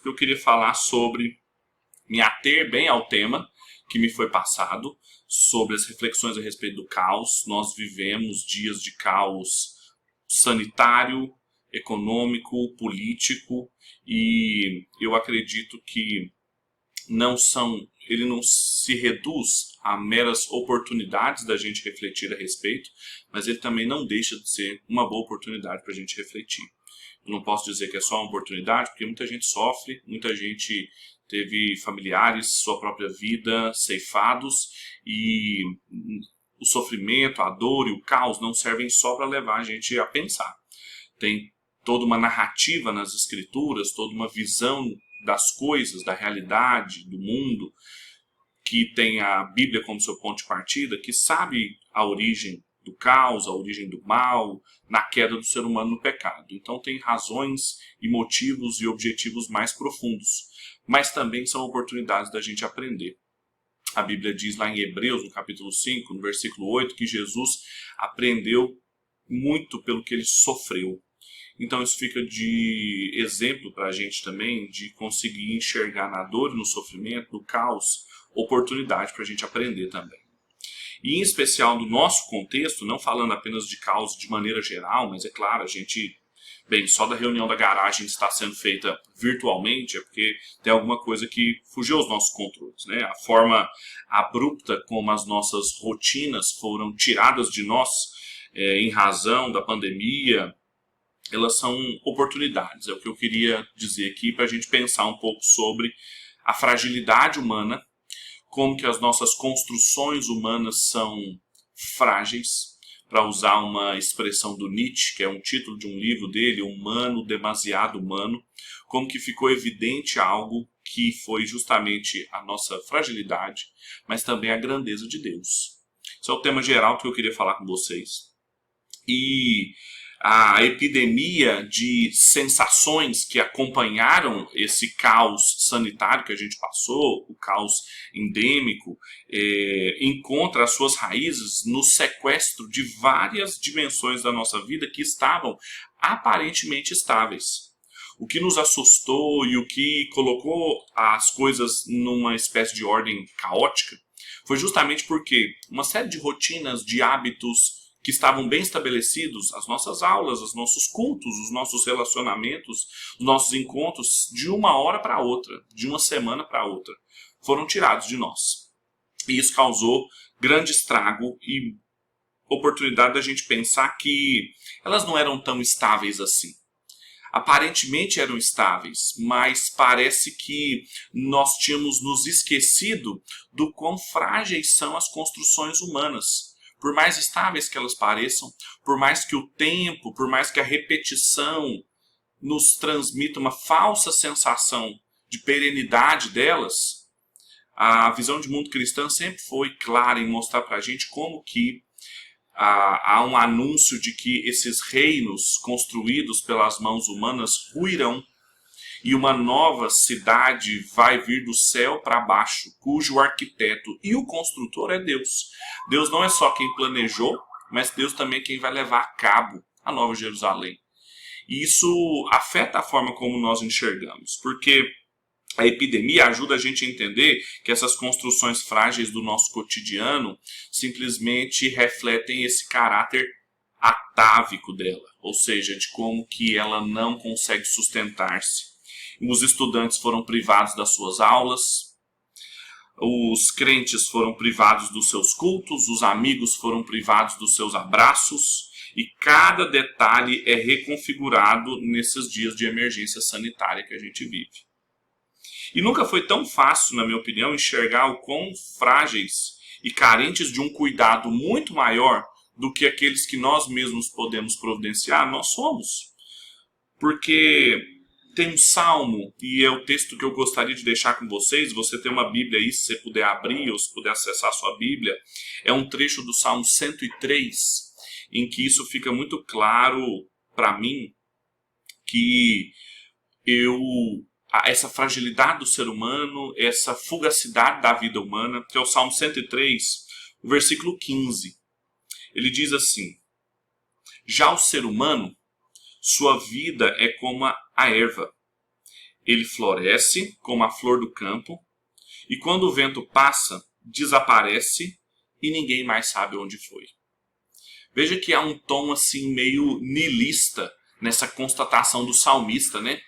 Eu queria falar sobre me ater bem ao tema que me foi passado, sobre as reflexões a respeito do caos. Nós vivemos dias de caos sanitário, econômico, político, e eu acredito que ele não se reduz a meras oportunidades da gente refletir a respeito, mas ele também não deixa de ser uma boa oportunidade para a gente refletir. Eu não posso dizer que é só uma oportunidade, porque muita gente sofre, muita gente teve familiares, sua própria vida ceifados, e o sofrimento, a dor e o caos não servem só para levar a gente a pensar. Tem toda uma narrativa nas escrituras, toda uma visão das coisas, da realidade, do mundo, que tem a Bíblia como seu ponto de partida, que sabe a origem do caos, a origem do mal, na queda do ser humano no pecado. Então tem razões e motivos e objetivos mais profundos, mas também são oportunidades da gente aprender. A Bíblia diz lá em Hebreus, no capítulo 5, no versículo 8, que Jesus aprendeu muito pelo que ele sofreu. Então isso fica de exemplo para a gente também, de conseguir enxergar na dor e no sofrimento, no caos, oportunidade para a gente aprender também. E em especial no nosso contexto, não falando apenas de caos de maneira geral, mas é claro, a gente, bem, só da reunião da garagem está sendo feita virtualmente, é porque tem alguma coisa que fugiu aos nossos controles, né? A forma abrupta como as nossas rotinas foram tiradas de nós em razão da pandemia, elas são oportunidades. É o que eu queria dizer aqui para a gente pensar um pouco sobre a fragilidade humana, como que as nossas construções humanas são frágeis, para usar uma expressão do Nietzsche, que é um título de um livro dele, Humano, Demasiado Humano, como que ficou evidente algo que foi justamente a nossa fragilidade, mas também a grandeza de Deus. Esse é o tema geral que eu queria falar com vocês. E a epidemia de sensações que acompanharam esse caos sanitário que a gente passou, o caos endêmico, encontra as suas raízes no sequestro de várias dimensões da nossa vida que estavam aparentemente estáveis. O que nos assustou e o que colocou as coisas numa espécie de ordem caótica foi justamente porque uma série de rotinas, de hábitos que estavam bem estabelecidos, as nossas aulas, os nossos cultos, os nossos relacionamentos, os nossos encontros, de uma hora para outra, de uma semana para outra, foram tirados de nós. E isso causou grande estrago e oportunidade da gente pensar que elas não eram tão estáveis assim. Aparentemente eram estáveis, mas parece que nós tínhamos nos esquecido do quão frágeis são as construções humanas. Por mais estáveis que elas pareçam, por mais que o tempo, por mais que a repetição nos transmita uma falsa sensação de perenidade delas, a visão de mundo cristã sempre foi clara em mostrar para a gente como que há um anúncio de que esses reinos construídos pelas mãos humanas ruirão e uma nova cidade vai vir do céu para baixo, cujo arquiteto e o construtor é Deus. Deus não é só quem planejou, mas Deus também é quem vai levar a cabo a Nova Jerusalém. E isso afeta a forma como nós enxergamos, porque a epidemia ajuda a gente a entender que essas construções frágeis do nosso cotidiano simplesmente refletem esse caráter atávico dela, ou seja, de como que ela não consegue sustentar-se. Os estudantes foram privados das suas aulas, os crentes foram privados dos seus cultos, os amigos foram privados dos seus abraços, e cada detalhe é reconfigurado nesses dias de emergência sanitária que a gente vive. E nunca foi tão fácil, na minha opinião, enxergar o quão frágeis e carentes de um cuidado muito maior do que aqueles que nós mesmos podemos providenciar, nós somos. Porque tem um salmo, e é o texto que eu gostaria de deixar com vocês. Você tem uma Bíblia aí, se você puder abrir ou se puder acessar a sua Bíblia. É um trecho do Salmo 103, em que isso fica muito claro para mim, que essa fragilidade do ser humano, essa fugacidade da vida humana, que é o Salmo 103, o versículo 15. Ele diz assim: já o ser humano, sua vida é como a erva. ele floresce como a flor do campo, e quando o vento passa, desaparece e ninguém mais sabe onde foi. Veja que há um tom assim meio niilista nessa constatação do salmista, né?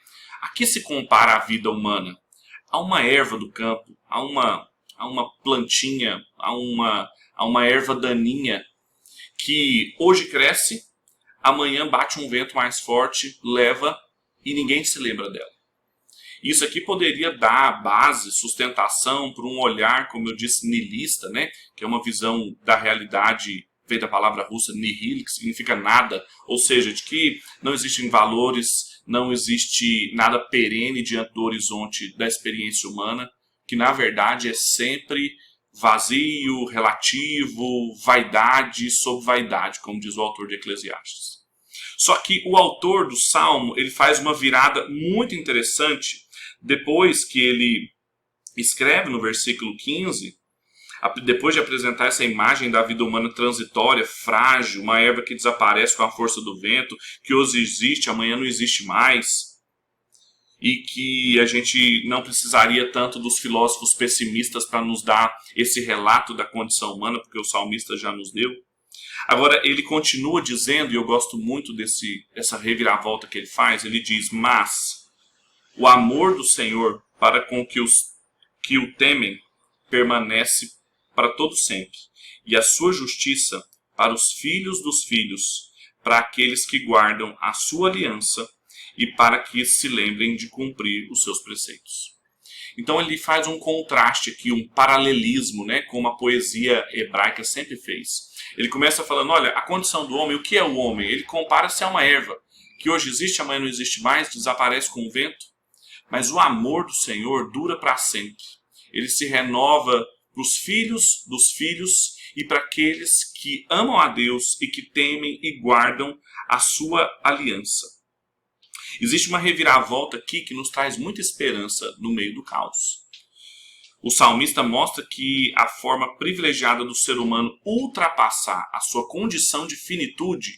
A que se compara a vida humana? A uma erva do campo, a uma plantinha, a uma erva daninha que hoje cresce, amanhã bate um vento mais forte, leva e ninguém se lembra dela. Isso aqui poderia dar base, sustentação para um olhar, como eu disse, niilista, né? Que é uma visão da realidade, vem da palavra russa nihil, que significa nada, ou seja, de que não existem valores, não existe nada perene diante do horizonte da experiência humana, que na verdade é sempre vazio, relativo, vaidade sobre vaidade, como diz o autor de Eclesiastes. Só que o autor do Salmo, ele faz uma virada muito interessante depois que ele escreve no versículo 15, depois de apresentar essa imagem da vida humana transitória, frágil, uma erva que desaparece com a força do vento, que hoje existe, amanhã não existe mais, e que a gente não precisaria tanto dos filósofos pessimistas para nos dar esse relato da condição humana, porque o salmista já nos deu. Agora, ele continua dizendo, e eu gosto muito dessa reviravolta que ele faz, ele diz, mas o amor do Senhor para com que o temem permanece para todo sempre, e a sua justiça para os filhos dos filhos, para aqueles que guardam a sua aliança e para que se lembrem de cumprir os seus preceitos. Então ele faz um contraste aqui, um paralelismo, né, como a poesia hebraica sempre fez. Ele começa falando, olha, a condição do homem, o que é o homem? Ele compara-se a uma erva, que hoje existe, amanhã não existe mais, desaparece com o vento. Mas o amor do Senhor dura para sempre. Ele se renova para os filhos dos filhos e para aqueles que amam a Deus e que temem e guardam a sua aliança. Existe uma reviravolta aqui que nos traz muita esperança no meio do caos. O salmista mostra que a forma privilegiada do ser humano ultrapassar a sua condição de finitude,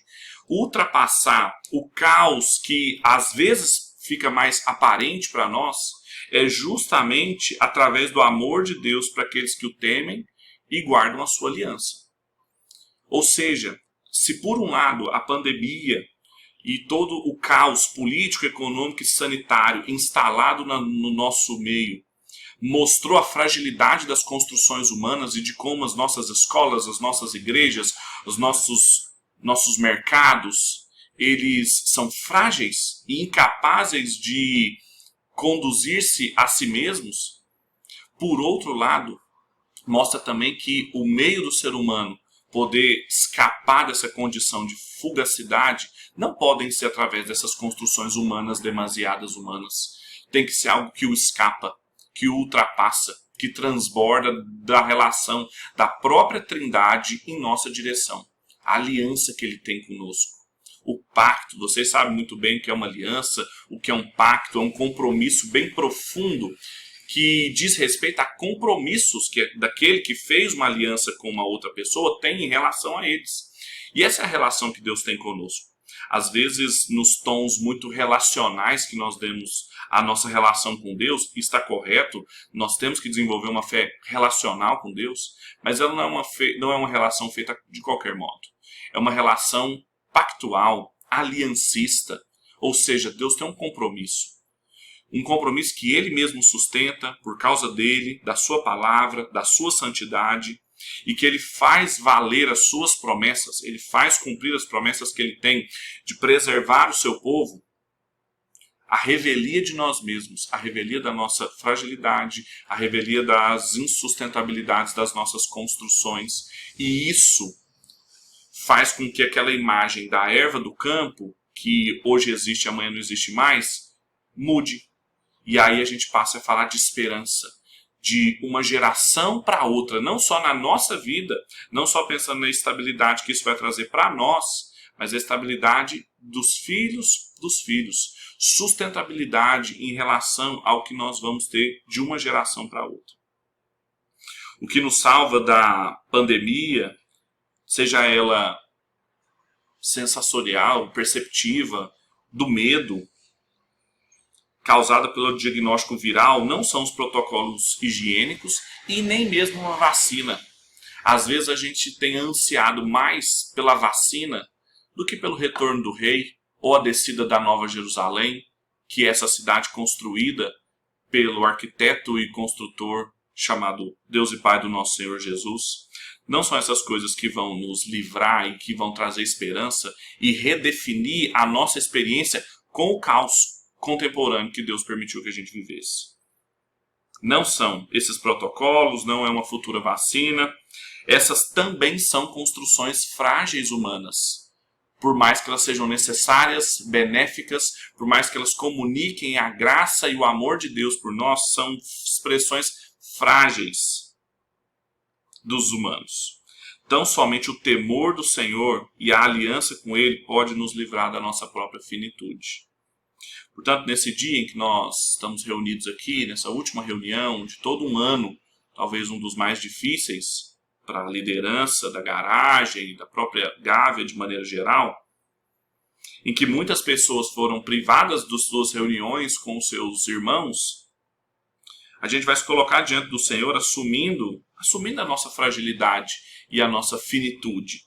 ultrapassar o caos que às vezes fica mais aparente para nós, é justamente através do amor de Deus para aqueles que o temem e guardam a sua aliança. Ou seja, se por um lado a pandemia e todo o caos político, econômico e sanitário instalado no nosso meio mostrou a fragilidade das construções humanas e de como as nossas escolas, as nossas igrejas, os nossos mercados, eles são frágeis e incapazes de conduzir-se a si mesmos. Por outro lado, mostra também que o meio do ser humano poder escapar dessa condição de fugacidade não podem ser através dessas construções humanas demasiadas humanas. Tem que ser algo que o escapa, que o ultrapassa, que transborda da relação da própria Trindade em nossa direção. A aliança que ele tem conosco. O pacto, vocês sabem muito bem o que é uma aliança, o que é um pacto, é um compromisso bem profundo que diz respeito a compromissos que daquele que fez uma aliança com uma outra pessoa tem em relação a eles. E essa é a relação que Deus tem conosco. Às vezes, nos tons muito relacionais que nós demos à nossa relação com Deus, está correto, nós temos que desenvolver uma fé relacional com Deus, mas ela não é uma relação feita de qualquer modo. É uma relação pactual, aliancista, ou seja, Deus tem um compromisso. Um compromisso que Ele mesmo sustenta por causa dEle, da sua palavra, da sua santidade, e que Ele faz valer as suas promessas, Ele faz cumprir as promessas que Ele tem de preservar o seu povo. A revelia de nós mesmos, a revelia da nossa fragilidade, a revelia das insustentabilidades das nossas construções. E isso faz com que aquela imagem da erva do campo, que hoje existe e amanhã não existe mais, mude. E aí a gente passa a falar de esperança, de uma geração para outra, não só na nossa vida, não só pensando na estabilidade que isso vai trazer para nós, mas a estabilidade dos filhos, sustentabilidade em relação ao que nós vamos ter de uma geração para outra. O que nos salva da pandemia, seja ela sensorial, perceptiva, do medo, causada pelo diagnóstico viral não são os protocolos higiênicos e nem mesmo uma vacina. Às vezes a gente tem ansiado mais pela vacina do que pelo retorno do rei ou a descida da Nova Jerusalém, que é essa cidade construída pelo arquiteto e construtor chamado Deus e Pai do nosso Senhor Jesus. Não são essas coisas que vão nos livrar e que vão trazer esperança e redefinir a nossa experiência com o caos contemporâneo que Deus permitiu que a gente vivesse. Não são esses protocolos, não é uma futura vacina. Essas também são construções frágeis humanas. Por mais que elas sejam necessárias, benéficas, por mais que elas comuniquem a graça e o amor de Deus por nós, são expressões frágeis dos humanos. Então, somente o temor do Senhor e a aliança com Ele pode nos livrar da nossa própria finitude. Portanto, nesse dia em que nós estamos reunidos aqui, nessa última reunião de todo um ano, talvez um dos mais difíceis para a liderança da garagem e da própria Gávea de maneira geral, em que muitas pessoas foram privadas das suas reuniões com seus irmãos, a gente vai se colocar diante do Senhor assumindo a nossa fragilidade e a nossa finitude.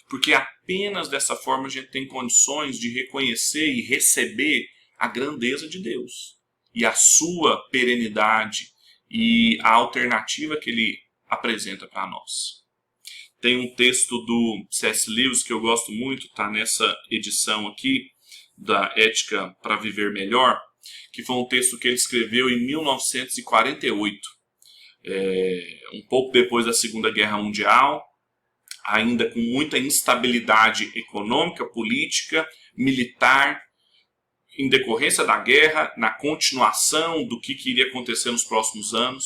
Porque apenas dessa forma a gente tem condições de reconhecer e receber a grandeza de Deus e a sua perenidade e a alternativa que Ele apresenta para nós. Tem um texto do C.S. Lewis que eu gosto muito, está nessa edição aqui da Ética para Viver Melhor, que foi um texto que ele escreveu em 1948, um pouco depois da Segunda Guerra Mundial, ainda com muita instabilidade econômica, política, militar, em decorrência da guerra, na continuação do que iria acontecer nos próximos anos.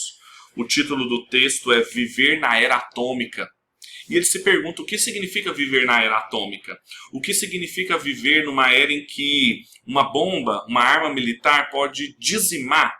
O título do texto é Viver na Era Atômica. E ele se pergunta o que significa viver na era atômica? O que significa viver numa era em que uma bomba, uma arma militar pode dizimar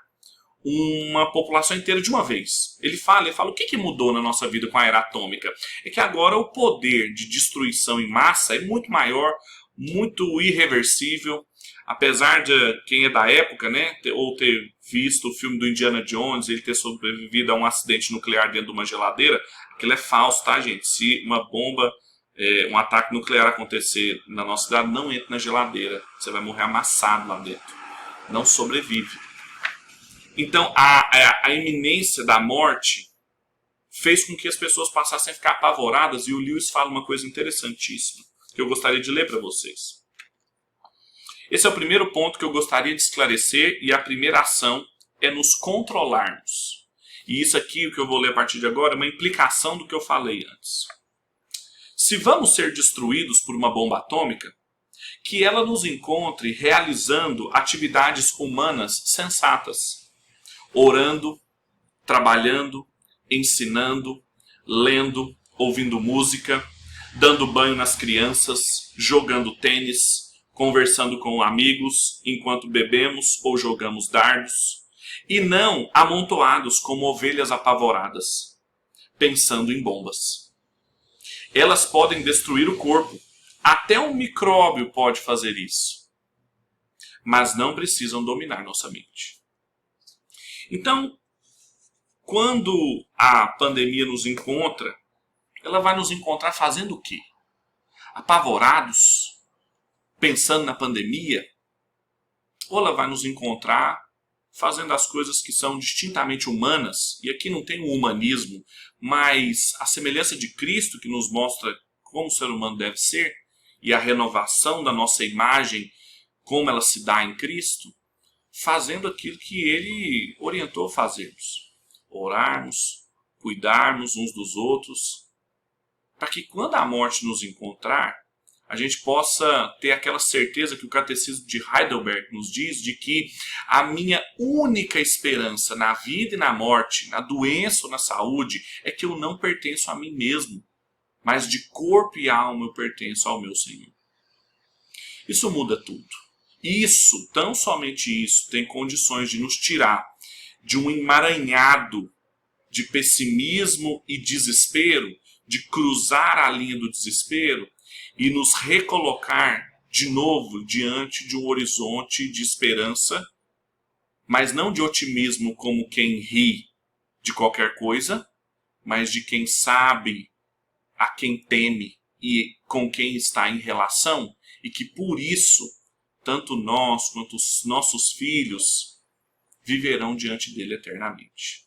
uma população inteira de uma vez? Ele fala o que mudou na nossa vida com a era atômica? É que agora o poder de destruição em massa é muito maior, muito irreversível. Apesar de quem é da época, né, ou ter visto o filme do Indiana Jones, ele ter sobrevivido a um acidente nuclear dentro de uma geladeira, aquilo é falso, tá, gente? Se uma bomba, um ataque nuclear acontecer na nossa cidade, não entre na geladeira. Você vai morrer amassado lá dentro. Não sobrevive. Então, a iminência da morte fez com que as pessoas passassem a ficar apavoradas, e o Lewis fala uma coisa interessantíssima, que eu gostaria de ler para vocês. Esse é o primeiro ponto que eu gostaria de esclarecer, e a primeira ação é nos controlarmos. E isso aqui, o que eu vou ler a partir de agora, é uma implicação do que eu falei antes. Se vamos ser destruídos por uma bomba atômica, que ela nos encontre realizando atividades humanas sensatas, orando, trabalhando, ensinando, lendo, ouvindo música, dando banho nas crianças, jogando tênis, conversando com amigos enquanto bebemos ou jogamos dardos, e não amontoados como ovelhas apavoradas, pensando em bombas. Elas podem destruir o corpo, até um micróbio pode fazer isso, mas não precisam dominar nossa mente. Então, quando a pandemia nos encontra, ela vai nos encontrar fazendo o quê? Apavorados? Pensando na pandemia? Ou ela vai nos encontrar fazendo as coisas que são distintamente humanas, e aqui não tem o humanismo, mas a semelhança de Cristo que nos mostra como o ser humano deve ser, e a renovação da nossa imagem, como ela se dá em Cristo, fazendo aquilo que Ele orientou a fazermos. Orarmos, cuidarmos uns dos outros, para que quando a morte nos encontrar, a gente possa ter aquela certeza que o Catecismo de Heidelberg nos diz, de que a minha única esperança na vida e na morte, na doença ou na saúde, é que eu não pertenço a mim mesmo, mas de corpo e alma eu pertenço ao meu Senhor. Isso muda tudo. Isso, tão somente isso, tem condições de nos tirar de um emaranhado de pessimismo e desespero, de cruzar a linha do desespero e nos recolocar de novo diante de um horizonte de esperança mas não de otimismo como quem ri de qualquer coisa, mas de quem sabe a quem teme e com quem está em relação, e que por isso, tanto nós quanto os nossos filhos viverão diante dele eternamente.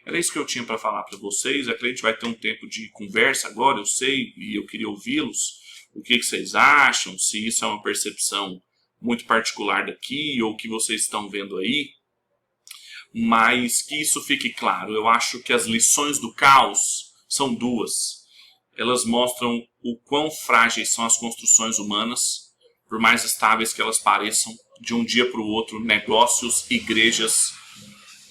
Era isso que eu tinha para falar para vocês. A gente vai ter um tempo de conversa agora, eu sei, e eu queria ouvi-los. O que vocês acham? Se isso é uma percepção muito particular daqui ou que vocês estão vendo aí. Mas que isso fique claro. Eu acho que as lições do caos são duas. Elas mostram o quão frágeis são as construções humanas, por mais estáveis que elas pareçam, de um dia para o outro, negócios, igrejas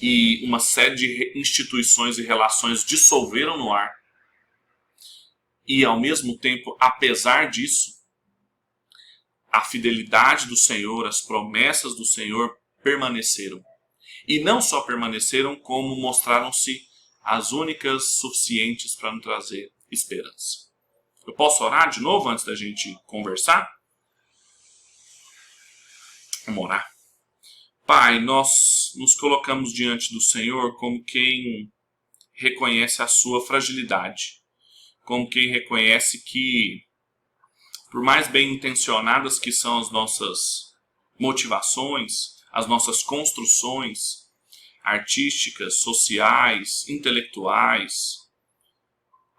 e uma série de instituições e relações dissolveram no ar. E, ao mesmo tempo, apesar disso, a fidelidade do Senhor, as promessas do Senhor permaneceram. E não só permaneceram, como mostraram-se as únicas suficientes para nos trazer esperança. Eu posso orar de novo antes da gente conversar? Vamos orar. Pai, nós nos colocamos diante do Senhor como quem reconhece a sua fragilidade, como quem reconhece que, por mais bem intencionadas que são as nossas motivações, as nossas construções artísticas, sociais, intelectuais,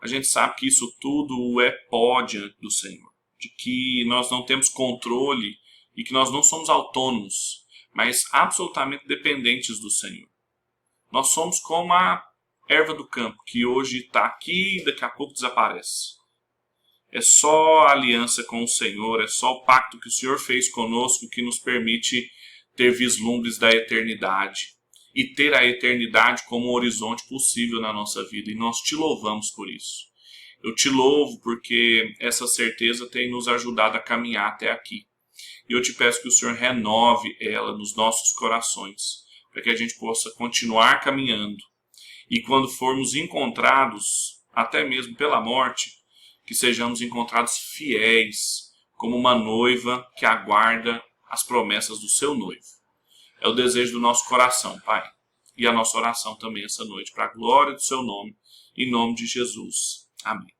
a gente sabe que isso tudo é pó diante do Senhor, de que nós não temos controle e que nós não somos autônomos, mas absolutamente dependentes do Senhor. Nós somos como a erva do campo, que hoje está aqui e daqui a pouco desaparece. É só a aliança com o Senhor, é só o pacto que o Senhor fez conosco que nos permite ter vislumbres da eternidade e ter a eternidade como um horizonte possível na nossa vida. E nós te louvamos por isso. Eu te louvo porque essa certeza tem nos ajudado a caminhar até aqui. E eu te peço que o Senhor renove ela nos nossos corações, para que a gente possa continuar caminhando. E quando formos encontrados, até mesmo pela morte, que sejamos encontrados fiéis, como uma noiva que aguarda as promessas do seu noivo. É o desejo do nosso coração, Pai. E a nossa oração também essa noite, para a glória do seu nome, em nome de Jesus. Amém.